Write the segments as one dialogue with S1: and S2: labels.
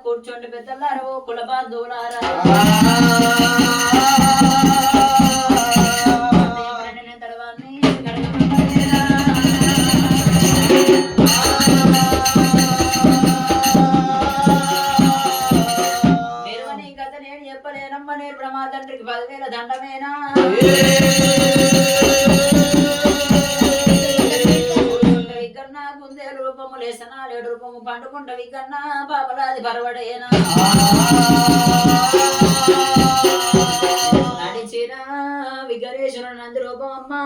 S1: కూర్చోండి పెద్దలారా ఓ కుల బాంధువులారా చెప్పలేనమ్మ నేను బ్రహ్మ తండ్రికి 10,000 దండమేనా వికన్నా గుందేలు రూపము లేసనా 7 రూపము పండుకుంట వికన్నా బాబలాది బరవడేనా నడిచిన విఘ్నేశ్వరుడు నంది రూపం అమ్మా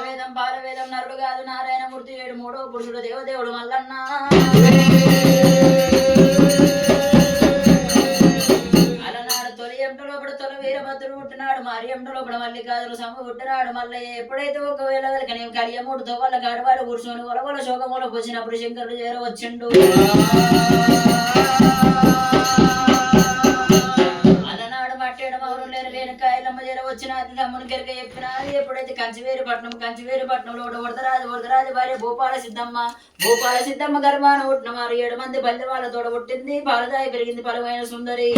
S1: వేదం బాలవేదం నరుడు కాదు నారాయణమూర్తి 7 పురుషుడు దేవదేవుడు మల్లన్న అలనాడు తొలి ఎంట లోపల తొలి వీరభద్రుడు పుట్టినాడు మారి ఎంట లోపల మల్లికాదులు సమ్ము పుట్టినాడు మళ్ళీ ఎప్పుడైతే ఒకవేళ వెళ్ళకనే కలియమూడుతో వాళ్ళ కాడవాడు కూర్చొని ఒలగొల శోకములో వచ్చినప్పుడు శంకరుడు చేరవచ్చిండు వచ్చిన తమ్ముని కెరక చెప్పినది ఎప్పుడైతే కంచివేరుపట్నంలో వరదరాజు భార్య భూపాల సిద్ధమ్మ గర్భాన పుట్టిన వారు 7 మంది బల్లి వాళ్ళ తోడ పుట్టింది పాలదాయి పెరిగింది పలువైన సుందరి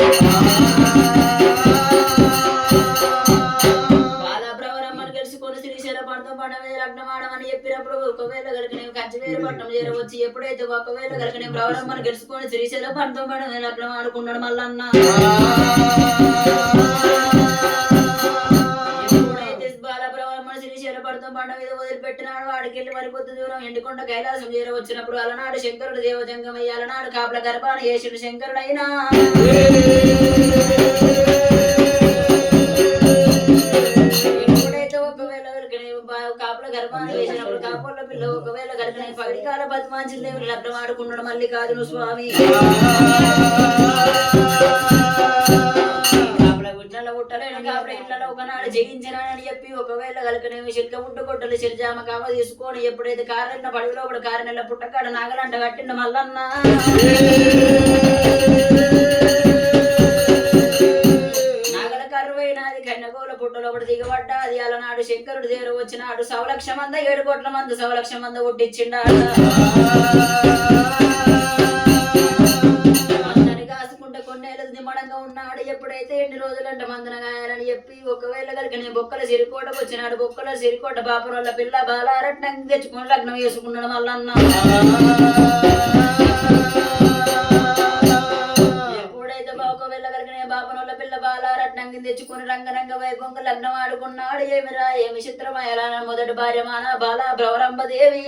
S1: బాలబ్రవరమ్మను గెలుచుకొని శ్రీశైల పడతాం పడమే లగ్నమాడమని చెప్పినప్పుడు ఒకవేళ గలకనే కంచివేరుపట్నం చేరవచ్చి ఎప్పుడైతే ఒకవేళ గలకనే బ్రవరమ్మను గెలుచుకొని శ్రీశైల పడతాం పడమే లగ్నం ఆడుకున్నాడు మల్లన్న బండ మీద వదిలిపెట్టినాడు వాడికెళ్ళి మరికొద్ది దూరం ఎండుకొండ కైలాసం చేరవచ్చినప్పుడు అలనాడు శంకరుడు దేవజంగమయ్య అలనాడు కాపుల గర్భాన యేసుడు శంకరుడైనా ఎప్పుడైతే ఒకవేళ కాపుల గర్భాన వేసినప్పుడు కాపుల పిల్ల ఒకవేళ గడిపిన పగడికాల పద్మాంజలి దేవుని లగ్నం ఆడుకున్నాడు మల్లికార్జున స్వామి ఒకనాడు జయించినానని చెప్పి ఒకవేళ కలకనేమి చిల్క ముట్టు కొట్టలు చిరుజామ కామ తీసుకొని ఎప్పుడైతే కారెన్న పడిలో కూడా కారెనెల్ల పుట్టకాడ నాగలంట కట్టిండు మల్లన్న నాగల కరువైనది కన్నగోల పుట్టలో ఒకటి దిగబడ్డా అది అలనాడు శంకరుడు దగ్గర వచ్చినాడు 1,00,000 మంది 7 కోట్ల మంది 1,00,000 మంది ఒట్టిచ్చిండాడు నిమ్మడంగా ఉన్నాడు. ఎప్పుడైతే ఎన్ని రోజులంట మందన గాయాలని చెప్పి ఒకవేళ కలిగిన బొక్కల సిరికోటకు వచ్చినాడు. బొక్కల సిరికోట బాపనోళ్ళ పిల్ల బాలారట్నం తెచ్చుకుని లగ్నం వేసుకున్నాడు మల్లన్న. ఎప్పుడైతే ఒకవేళ కలిగిన బాపనోళ్ళ పిల్ల బాలారట్నం తెచ్చుకుని రంగరంగ వైభవంగా లగ్నం ఆడుకున్నాడు. ఏమిరా ఏమి చిత్రమయల మొదటి భార్య మాన బాల భ్రవరంబదేవి.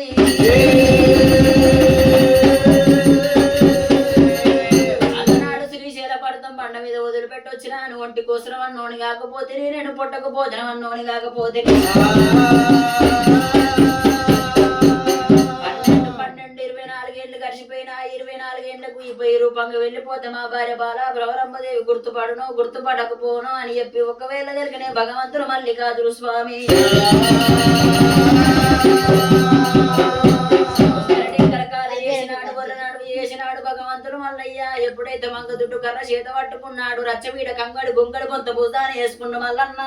S1: బండ మీద వదిలిపెట్టి వచ్చినాను. ఒంటి కోసరం అన్నోని కాకపోతే నేను పొట్టకు భోజనం అన్నోని కాకపోతే 12-24 ఏళ్ళు గడిచిపోయినా 24 ఏళ్లకు ఈ రూపంగా వెళ్ళిపోతే మా భార్య బాల భ్రవరమ్మదేవి గుర్తుపడను గుర్తుపడకపోను అని చెప్పి ఒకవేళ జరిగిన భగవంతుడు మల్లికార్జున స్వామి చేసినాడు. భగవంతుడు మల్లయ్య ఎప్పుడైతే మంగ దుడ్డు కర్ర చేత పట్టుకున్నాడు. రచ్చవీడ కంగడు గొంగడు కొంత భూదాన్ని వేసుకున్న మల్లన్న.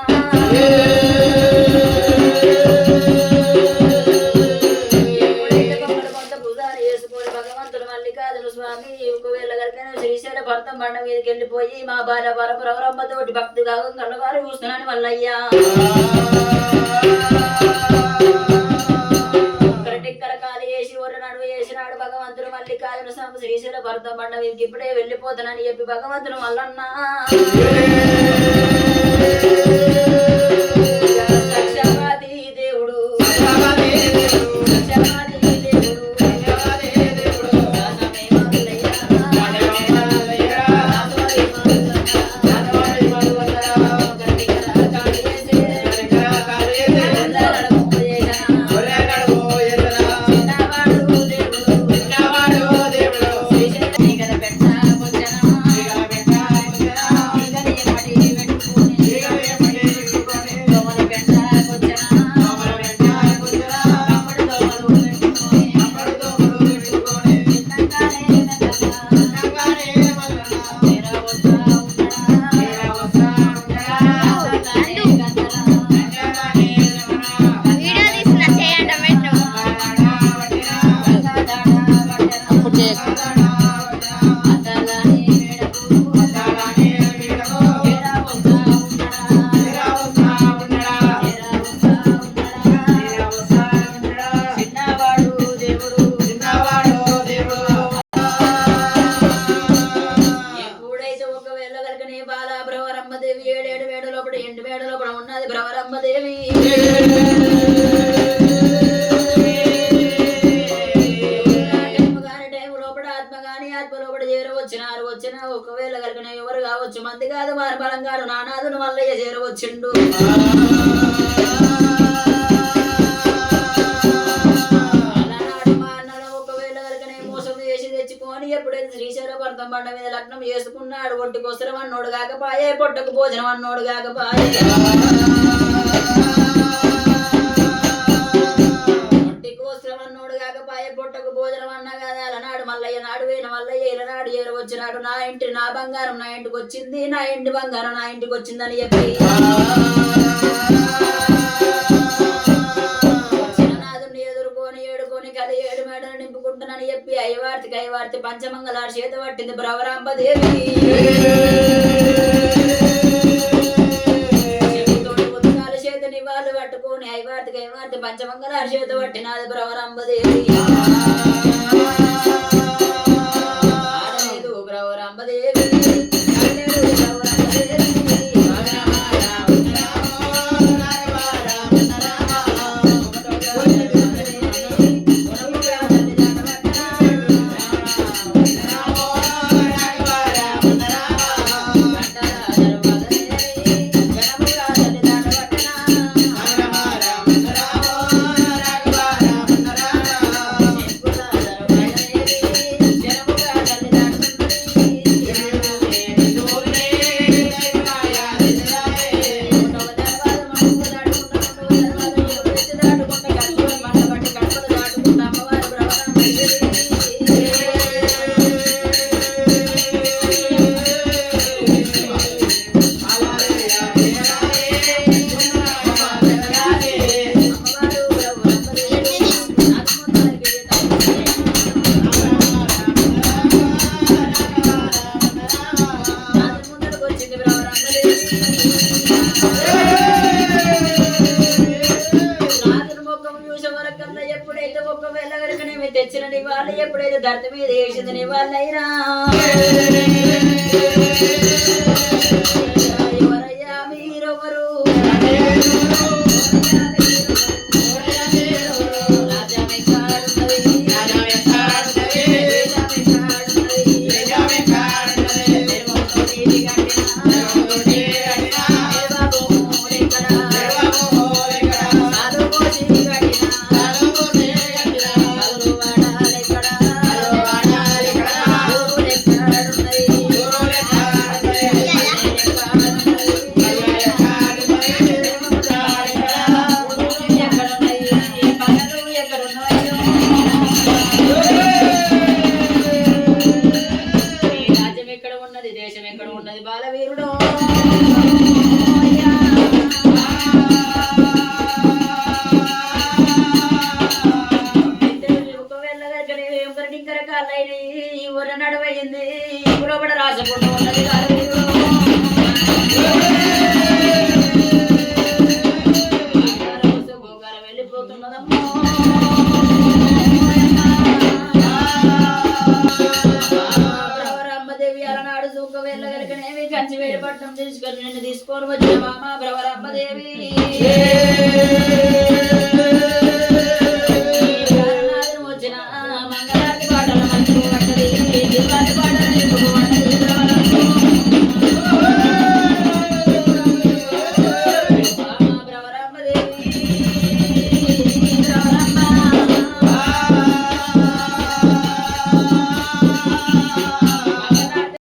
S1: ఎప్పుడైతే గొంగడు కొంత భూదాన్ని వేసుకొని భగవంతుడు మల్లికార్జున స్వామి ఒకవేళ కలిగిన శ్రీశైల భర్తం బండ మీదకి వెళ్ళిపోయి మా భార్య పరబ్రహ్మతోటి భక్తిగా కళ్ళవారు చూస్తున్నాను మల్లయ్య. వేసినాడు భగవంతుడు మల్లికార్జున స్వామి శ్రీశైల భర్త బండ వీరికి ఇప్పుడే వెళ్ళిపోతానని చెప్పి భగవంతుడు మల్లన్న సత్యవాది దేవుడు ఒకవేళ కలిగిన ఎవరు కావచ్చు మంది కాదు వారి బలంగాడు నానాదును మల్లయ్య చేరవచ్చిండు. అలనాడు మా అన్నను ఒకవేళ కలిగిన మోసం చేసి తెచ్చుకొని ఎప్పుడైతే శ్రీశైల భర్తం బండ మీద లగ్నం చేసుకున్నాడు. ఒంటి కోసరం అన్నోడు కాకపాయే పొట్టకు భోజనం అన్నోడు కాకపాయే. పొట్టకు భోజనం అన్నా కదా అలనాడు మల్లయ్య నాడు వేయిన మల్లయ్య ఇలనాడు చేరవచ్చినాడు. నా ఇంటి నా బంగారం నా ఇంటికి వచ్చింది నా ఇంటి బంగారం నా ఇంటికి వచ్చిందని చెప్పి నాదుని ఎదుర్కొని ఏడుకొని కలి 7 మేడలు నింపుకుంటానని చెప్పి ఐవార్తి పంచమంగళారు చేత పట్టింది భ్రవరాంబదేవి. చేతిని వాళ్ళు పట్టుకొని ఐవార్తి పంచమంగళారు చేత పట్టినది భ్రవరాంబదేవి. ఆడలేదు భ్రవరాంబదేవి గర్త మీద వేసింది నీ వాళ్ళైనా ఎవరయ్యా మీరెవరు దేశం ఎక్కడ ఉన్నది బాలవీరుడు ఊర నడవయింది ఊరబడ రాజకుండా ఉన్నది బాలవీరుడు గోగారం వెళ్ళిపోతున్నదమ్మో అలనాడు సూక వెళ్ళగలిగినేవి కంచివేడి పట్నం తీసుకొని నిన్ను తీసుకొని వచ్చిన మామ బ్రవరమ్మదేవి